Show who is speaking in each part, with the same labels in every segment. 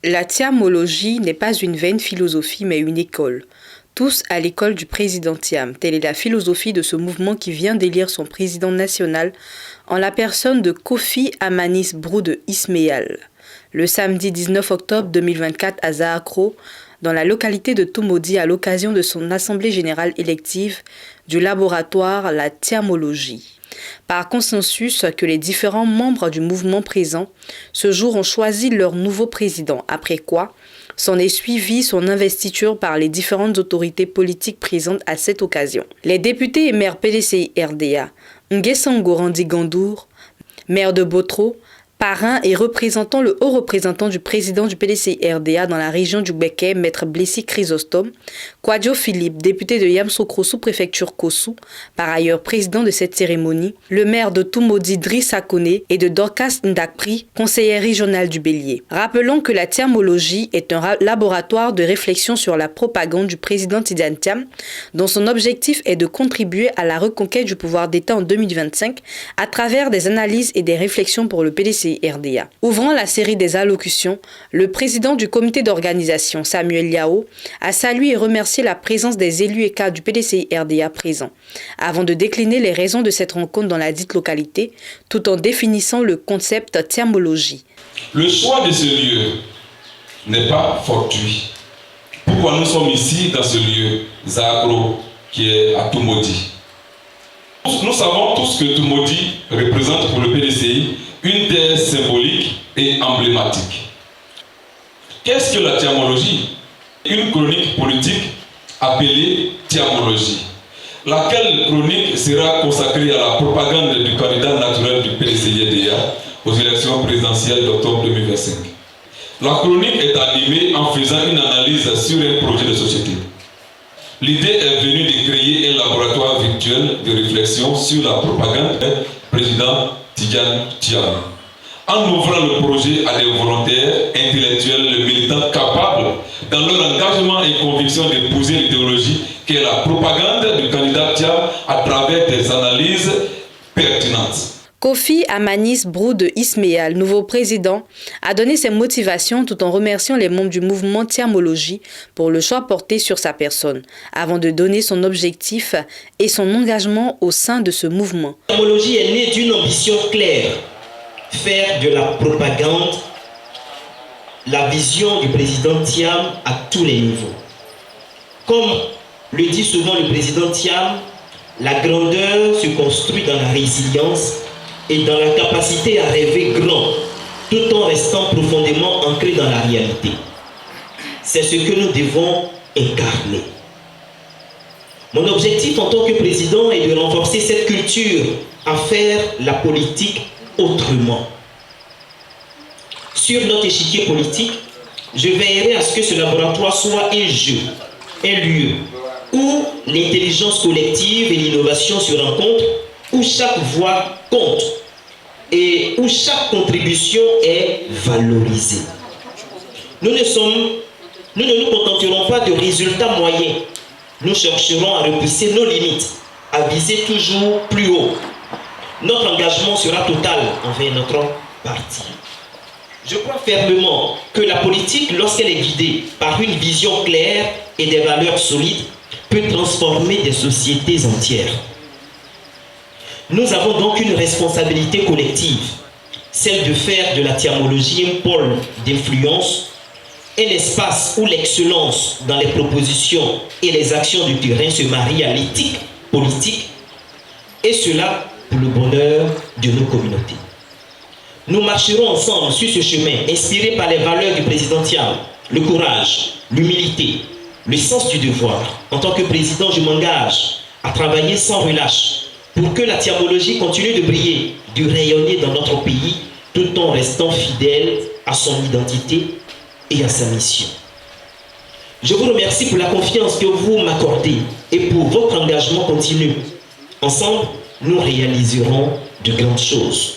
Speaker 1: La Thiamologie n'est pas une vaine philosophie mais une école. Tous à l'école du président Thiam. Telle est la philosophie de ce mouvement qui vient d'élire son président national en la personne de Kofi Amanis Brou Ismaël. Le samedi 19 octobre 2024 à Zaakro, dans la localité de Tumodi, à l'occasion de son assemblée générale élective du laboratoire La Thiamologie. Par consensus que les différents membres du mouvement présent ce jour ont choisi leur nouveau président, après quoi s'en est suivi son investiture par les différentes autorités politiques présentes à cette occasion. Les députés et maires PDCI-RDA, Nguessango Randi Gandour, maire de Botro, parrain et représentant le haut représentant du président du PDCI-RDA dans la région du Béké, maître Blessy Chrysostome, Kwadjo Philippe, député de Yamsokro sous-préfecture Kossou, par ailleurs président de cette cérémonie, le maire de Tumodi Drissa Kone et de Dorcas Ndakpri, conseiller régional du Bélier. Rappelons que la Thiamologie est un laboratoire de réflexion sur la propagande du président Tidiane Thiam, dont son objectif est de contribuer à la reconquête du pouvoir d'État en 2025 à travers des analyses et des réflexions pour le PDCI-RDA. Ouvrant la série des allocutions, le président du comité d'organisation, Samuel Yao, a salué et remercié la présence des élus et cadres du PDCI-RDA présents, avant de décliner les raisons de cette rencontre dans la dite localité, tout en définissant le concept Thiamologie.
Speaker 2: Le choix de ce lieu n'est pas fortuit. Pourquoi nous sommes ici dans ce lieu, Zaakro, qui est à Tumodi? Nous savons tous que Tumodi représente pour le PDCI une terre symbolique et emblématique. Qu'est-ce que la Thiamologie? Une chronique politique appelée Thiamologie, laquelle chronique sera consacrée à la propagande du candidat naturel du PDCI-RDA aux élections présidentielles d'octobre 2025. La chronique est animée en faisant une analyse sur un projet de société. L'idée est venue de créer un laboratoire virtuel de réflexion sur la propagande du président Tidiane Thiam, en ouvrant le projet à des volontaires, intellectuels, militants capables, dans leur engagement et conviction d'épouser l'idéologie qui est la propagande du candidat Thiam à travers des analyses pertinentes.
Speaker 1: Kofi Amanis Brou Ismaël, nouveau président, a donné ses motivations tout en remerciant les membres du mouvement Thiamologie pour le choix porté sur sa personne, avant de donner son objectif et son engagement au sein de ce mouvement.
Speaker 3: La Thiamologie est née d'une ambition claire, faire de la propagande la vision du président Thiam à tous les niveaux. Comme le dit souvent le président Thiam, la grandeur se construit dans la résilience et dans la capacité à rêver grand, tout en restant profondément ancré dans la réalité. C'est ce que nous devons incarner. Mon objectif en tant que président est de renforcer cette culture à faire la politique autrement. Sur notre échiquier politique, je veillerai à ce que ce laboratoire soit un jeu, un lieu où l'intelligence collective et l'innovation se rencontrent, où chaque voix compte et où chaque contribution est valorisée. Nous ne nous contenterons pas de résultats moyens. Nous chercherons à repousser nos limites, à viser toujours plus haut. Notre engagement sera total envers notre parti. Je crois fermement que la politique, lorsqu'elle est guidée par une vision claire et des valeurs solides, peut transformer des sociétés entières. Nous avons donc une responsabilité collective, celle de faire de la Thiamologie un pôle d'influence, un espace où l'excellence dans les propositions et les actions du terrain se marie à l'éthique politique, et cela pour le bonheur de nos communautés. Nous marcherons ensemble sur ce chemin, inspiré par les valeurs du président Thiam, le courage, l'humilité, le sens du devoir. En tant que président, je m'engage à travailler sans relâche pour que la Thiamologie continue de briller, de rayonner dans notre pays, tout en restant fidèle à son identité et à sa mission. Je vous remercie pour la confiance que vous m'accordez et pour votre engagement continu. Ensemble, nous réaliserons de grandes choses.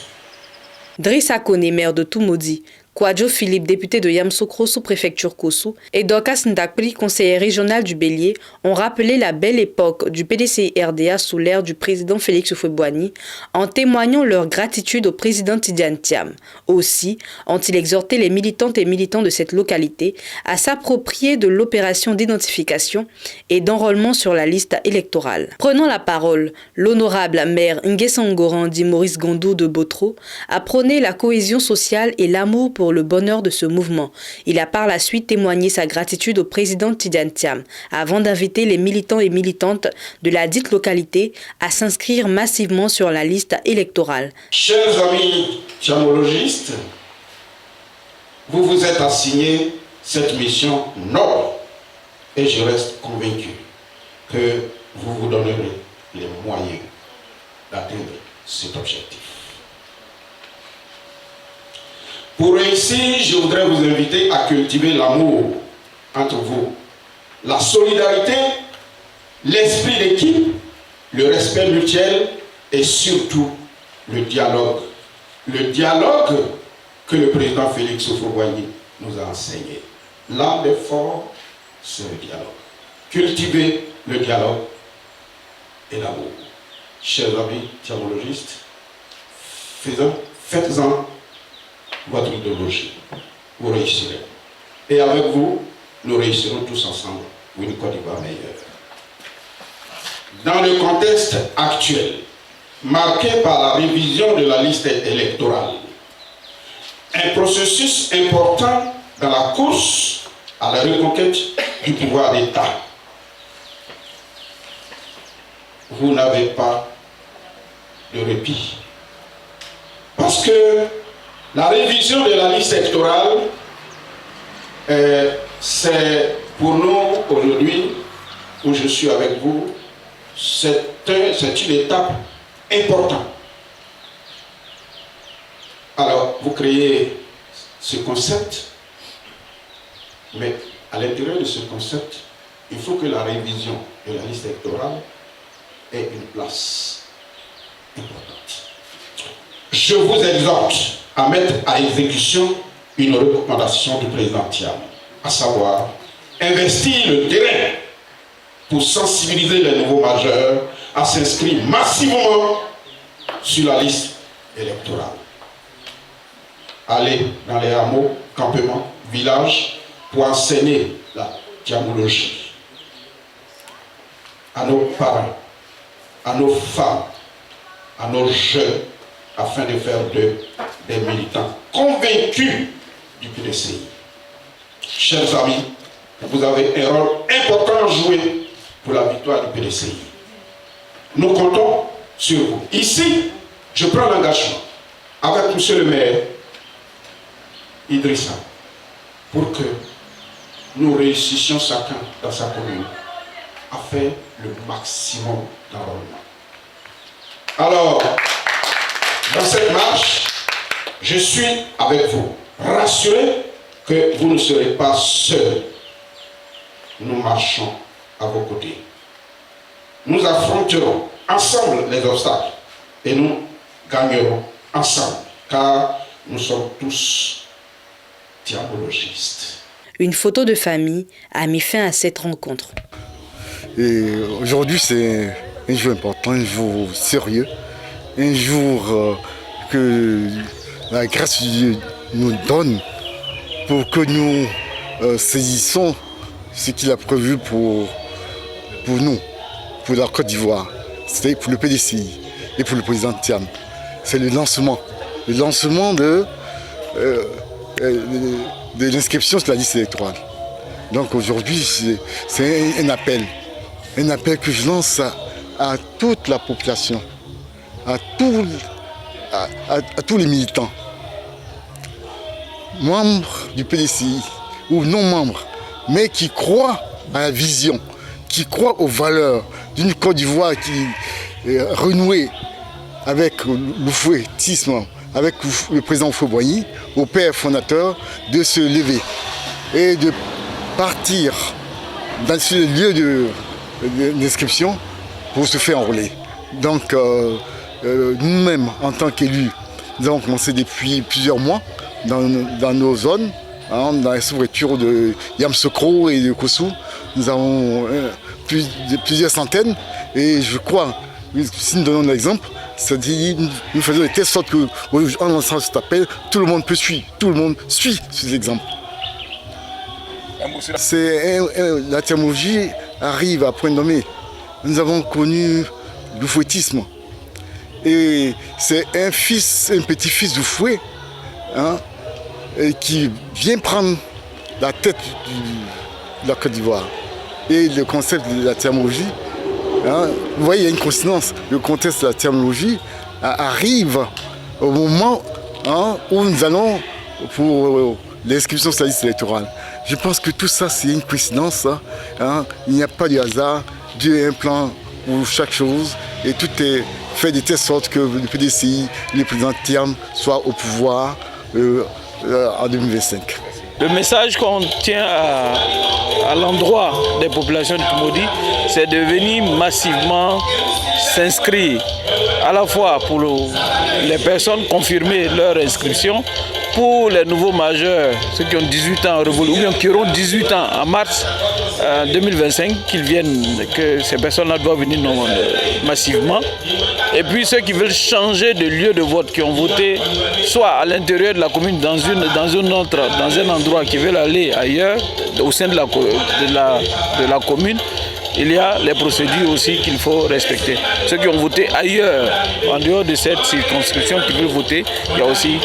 Speaker 1: Drissa Kone, maire de Tumodi, Kouadjo Philippe, député de Yamsokro sous-préfecture Kossou, et Dorcas Ndakpri, conseiller régional du Bélier, ont rappelé la belle époque du PDCI-RDA sous l'ère du président Félix Houphouët-Boigny en témoignant leur gratitude au président Tidiane Thiam. Aussi ont-ils exhorté les militantes et militants de cette localité à s'approprier de l'opération d'identification et d'enrôlement sur la liste électorale. Prenant la parole, l'honorable maire Nguessangorandi Maurice Gondou de Botro a prôné la cohésion sociale et l'amour pour le bonheur de ce mouvement. Il a par la suite témoigné sa gratitude au président Tidiane Thiam avant d'inviter les militants et militantes de la dite localité à s'inscrire massivement sur la liste électorale.
Speaker 4: Chers amis thiamologistes, vous vous êtes assignés cette mission noble et je reste convaincu que vous vous donnerez les moyens d'atteindre cet objectif. Pour réussir, je voudrais vous inviter à cultiver l'amour entre vous, la solidarité, l'esprit d'équipe, le respect mutuel et surtout le dialogue. Le dialogue que le président Félix Houphouët-Boigny nous a enseigné. L'un des forts, c'est le dialogue. Cultivez le dialogue et l'amour. Chers amis thiamologistes, faites-en votre idéologie. Vous réussirez. Et avec vous, nous réussirons tous ensemble pour une Côte d'Ivoire meilleure. Dans le contexte actuel, marqué par la révision de la liste électorale, un processus important dans la course à la reconquête du pouvoir d'État, vous n'avez pas de répit. Parce que la révision de la liste électorale, c'est pour nous aujourd'hui, où je suis avec vous, c'est une étape importante. Alors, vous créez ce concept, mais à l'intérieur de ce concept, il faut que la révision de la liste électorale ait une place importante. Je vous exhorte à mettre à exécution une recommandation du président Thiam, à savoir investir le terrain pour sensibiliser les nouveaux majeurs à s'inscrire massivement sur la liste électorale. Aller dans les hameaux, campements, villages pour enseigner la thiamologie à nos parents, à nos femmes, à nos jeunes, afin de faire d'eux des militants convaincus du PDCI. Chers amis, vous avez un rôle important à jouer pour la victoire du PDCI. Nous comptons sur vous. Ici, je prends l'engagement avec M. le maire Idrissa pour que nous réussissions chacun dans sa commune à faire le maximum d'enrôlement. Alors, dans cette marche, je suis avec vous. Rassurez que vous ne serez pas seuls. Nous marchons à vos côtés. Nous affronterons ensemble les obstacles et nous gagnerons ensemble, car nous sommes tous thiamologistes.
Speaker 1: Une photo de famille a mis fin à cette rencontre.
Speaker 5: Et aujourd'hui, c'est un jour important, un jour sérieux, un jour que la grâce de Dieu nous donne pour que nous saisissons ce qu'il a prévu pour nous, pour la Côte d'Ivoire, c'est-à-dire pour le PDCI et pour le président Thiam. C'est le lancement de l'inscription sur la liste électorale. Donc aujourd'hui, c'est un appel que je lance à toute la population, à tous les militants, membres du PDCI ou non membres, mais qui croient à la vision, qui croient aux valeurs d'une Côte d'Ivoire qui est renouée avec l'oufouettisme, avec le président Houphouët-Boigny, au père fondateur, de se lever et de partir dans ce lieu d'inscription pour se faire enrôler. Donc nous-mêmes, en tant qu'élus, nous avons commencé depuis plusieurs mois dans nos zones, hein, dans les sous-préfectures de Yamoussoukro et de Koussou. Nous avons plusieurs centaines et je crois, si nous donnons un exemple, c'est-à-dire nous faisons de telle sorte que en lançant cet appel, tout le monde peut suivre, tout le monde suit ces exemples. La thermologie arrive à point nommé. Nous avons connu le fouettisme. Et c'est un petit-fils du fouet, hein, qui vient prendre la tête de la Côte d'Ivoire. Et le concept de la thermologie, hein, vous voyez, il y a une coïncidence. Le contexte de la thermologie arrive au moment, hein, où nous allons pour l'inscription sur la liste électorale. Je pense que tout ça, c'est une coïncidence. Hein. Il n'y a pas de hasard. Dieu a un plan pour chaque chose. Et tout est fait de telle sorte que le PDCI, le président Thiam, soit au pouvoir en 2025.
Speaker 6: Le message qu'on tient à l'endroit des populations de Toumoudi, c'est de venir massivement s'inscrire, à la fois pour les personnes confirmer leur inscription, pour les nouveaux majeurs, ceux qui ont 18 ans ou bien qui auront 18 ans en mars 2025, que ces personnes-là doivent venir massivement. Et puis ceux qui veulent changer de lieu de vote, qui ont voté soit à l'intérieur de la commune, dans un endroit, qui veulent aller ailleurs, au sein de la commune, il y a les procédures aussi qu'il faut respecter. Ceux qui ont voté ailleurs, en dehors de cette circonscription, qui veulent voter, il y a aussi...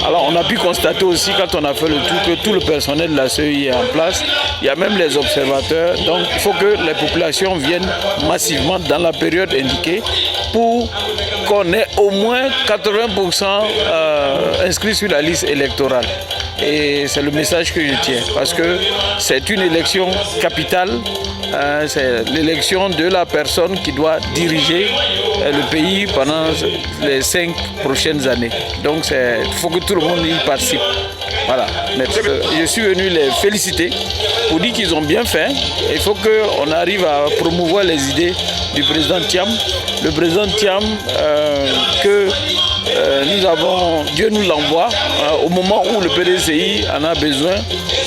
Speaker 6: Alors on a pu constater aussi, quand on a fait le tour, que tout le personnel de la CEI est en place. Il y a même les observateurs. Donc il faut que les populations viennent massivement dans la période indiquée pour qu'on ait au moins 80% inscrits sur la liste électorale. Et c'est le message que je tiens, parce que c'est une élection capitale. C'est l'élection de la personne qui doit diriger le pays pendant les 5 prochaines années. Donc il faut que tout le monde y participe. Voilà. Je suis venu les féliciter pour dire qu'ils ont bien fait. Il faut qu'on arrive à promouvoir les idées du président Thiam. Le président Thiam que nous avons, Dieu nous l'envoie au moment où le PDCI en a besoin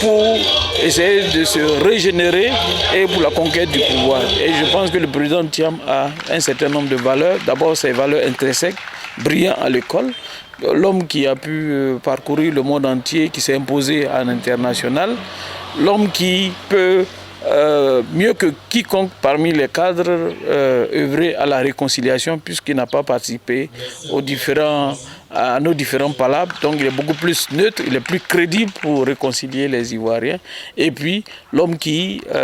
Speaker 6: pour essayer de se régénérer et pour la conquête du pouvoir. Et je pense que le président Thiam a un certain nombre de valeurs. D'abord, ses valeurs intrinsèques, brillant à l'école. L'homme qui a pu parcourir le monde entier, qui s'est imposé à l'international. L'homme qui peut, mieux que quiconque parmi les cadres, œuvrer à la réconciliation, puisqu'il n'a pas participé à nos différents palabres. Donc il est beaucoup plus neutre, il est plus crédible pour réconcilier les Ivoiriens. Et puis l'homme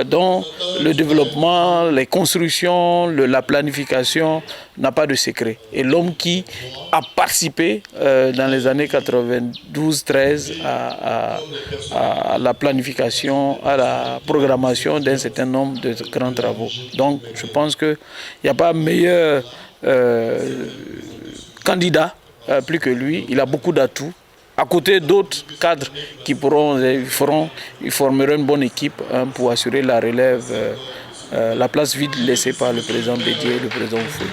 Speaker 6: dont le développement, les constructions, la planification n'a pas de secret. Et l'homme qui a participé dans les années 92-13 à la planification, à la programmation d'un certain nombre de grands travaux. Donc je pense qu'il n'y a pas meilleur candidat plus que lui. Il a beaucoup d'atouts. À côté d'autres cadres qui ils formeront une bonne équipe pour assurer la relève, la place vide laissée par le président Bédié et le président Oufoué.